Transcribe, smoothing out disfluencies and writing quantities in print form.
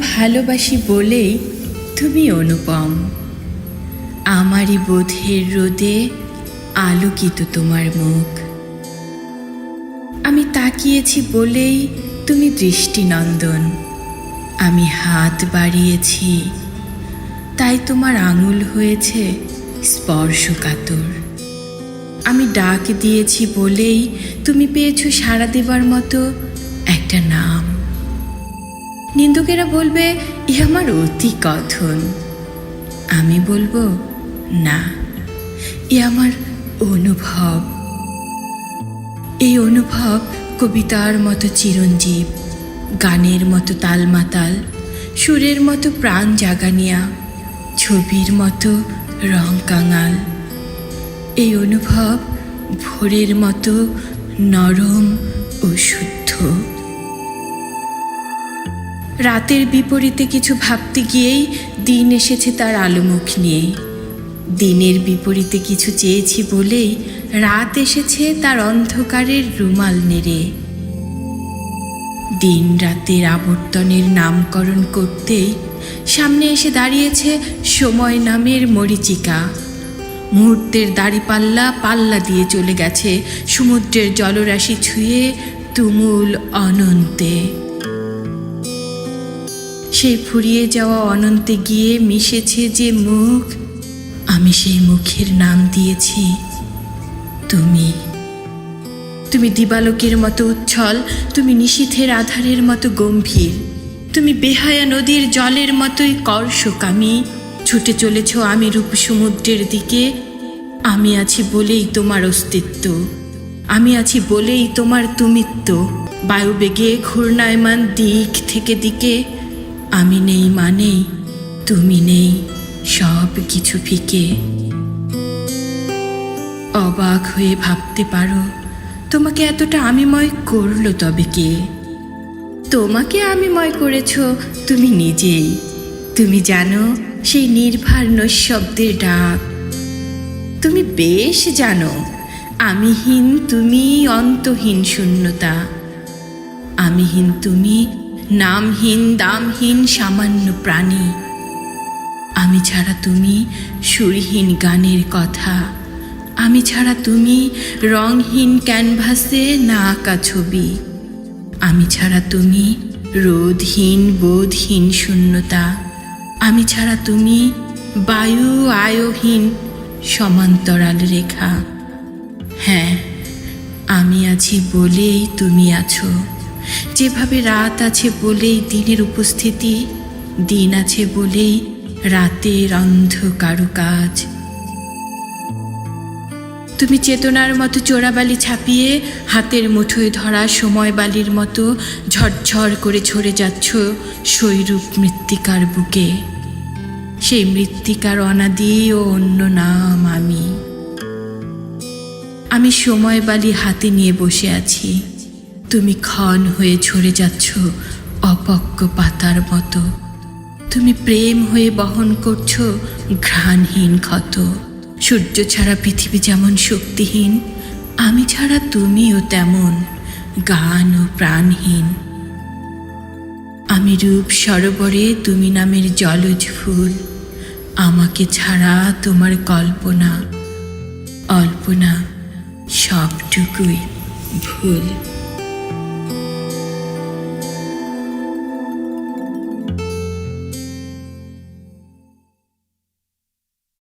ভালোবাসি বলেই তুমি অনুপম। আমারই বোধের রোদে আলোকিত তোমার মুখ। আমি তাকিয়েছি বলেই তুমি দৃষ্টিনন্দন। আমি হাত বাড়িয়েছি তাই তোমার আঙুল হয়েছে স্পর্শকাতর। আমি ডাক দিয়েছি বলেই তুমি পেয়েছো সাড়া দেবার মতো একটা নাম। নিন্দুকেরা বলবে এ আমার অতি কথন। আমি বলবো না, এ আমার অনুভব। এই অনুভব কবিতার মতো চিরঞ্জীব, গানের মতো তালমাতাল, সুরের মতো প্রাণ জাগানিয়া, ছবির মতো রং কাঙাল। এই অনুভব ভোরের মতো নরম ও শুদ্ধ। রাতের বিপরীতে কিছু ভাবতে গিয়েই দিন এসেছে তার আলোমুখ নিয়ে। দিনের বিপরীতে কিছু চেয়েছি বলেই রাত এসেছে তার অন্ধকারের রুমাল নেড়ে। দিন রাতের আবর্তনের নামকরণ করতেই সামনে এসে দাঁড়িয়েছে সময় নামের মরীচিকা। মুহূর্তের দাড়িপাল্লা পাল্লা দিয়ে চলে গেছে সমুদ্রের জলরাশি ছুঁয়ে তুমুল অনন্তে। সেই ফুরিয়ে যাওয়া অনন্তে গিয়ে মিশেছে যে মুখ, আমি সেই মুখের নাম দিয়েছি তুমি। তুমি দিবালোকের মতো উচ্ছল, তুমি নিশীথের আধারের মতো গম্ভীর, তুমি বেহায়া নদীর জলের মতোই কর্ষকামী। ছুটে চলেছ আমি রূপ সমুদ্রের দিকে। আমি আছি বলেই তোমার অস্তিত্ব, আমি আছি বলেই তোমার তুমিত্ব। বায়ুবেগে ঘূর্ণায়মান দিক থেকে দিকে, আমি নেই মানেই তুমি নেই, সব কিছু ফিকে। অবাক হয়ে ভাবতে পারো তোমাকে এতটা আমিময় করলো তবে কে? তোমাকে আমিময় করেছ তুমি নিজেই। তুমি জানো সেই নির্ভার নৈশব্দের ডাক। তুমি বেশ জানো আমিহীন তুমি অন্তহীন শূন্যতা। আমিহীন তুমি নামহীন দামহীন সামান্য প্রাণী। আমি ছাড়া তুমি সুরহীন গানের কথা। আমি ছাড়া তুমি রংহীন ক্যানভাসে না আঁকা ছবি। আমি ছাড়া তুমি রোধহীন বোধহীন শূন্যতা। আমি ছাড়া তুমি বায়ু আয়হীন সমান্তরাল রেখা। হ্যাঁ, আমি আছি বলেই তুমি আছো। যেভাবে রাত আছে বলেই দিনের উপস্থিতি, দিন আছে বলেই রাতের অন্ধকার কাজ। তুমি চেতনার মতো চোরাবালি ছাপিয়ে হাতের মুঠোয় ধরা সময় বালির মতো ঝরঝর করে ঝরে যাচ্ছ স্বৈরূপ মৃত্তিকার বুকে। সেই মৃত্তিকার অনাদি ও অন্য নাম আমি। আমি সময় বালি হাতে নিয়ে বসে আছি। তুমি ক্ষণ হয়ে ঝরে যাচ্ছ অপক্ক পাতার মতো। তুমি প্রেম হয়ে বহন করছো ঘ্রাণহীন ক্ষত। সূর্য ছাড়া পৃথিবী যেমন শক্তিহীন, আমি ছাড়া তুমিও তেমন গান ও প্রাণহীন। আমি রূপ সরোবরে তুমি নামের জলজ ফুল। আমাকে ছাড়া তোমার কল্পনা অল্পনা সবটুকুই ভুল।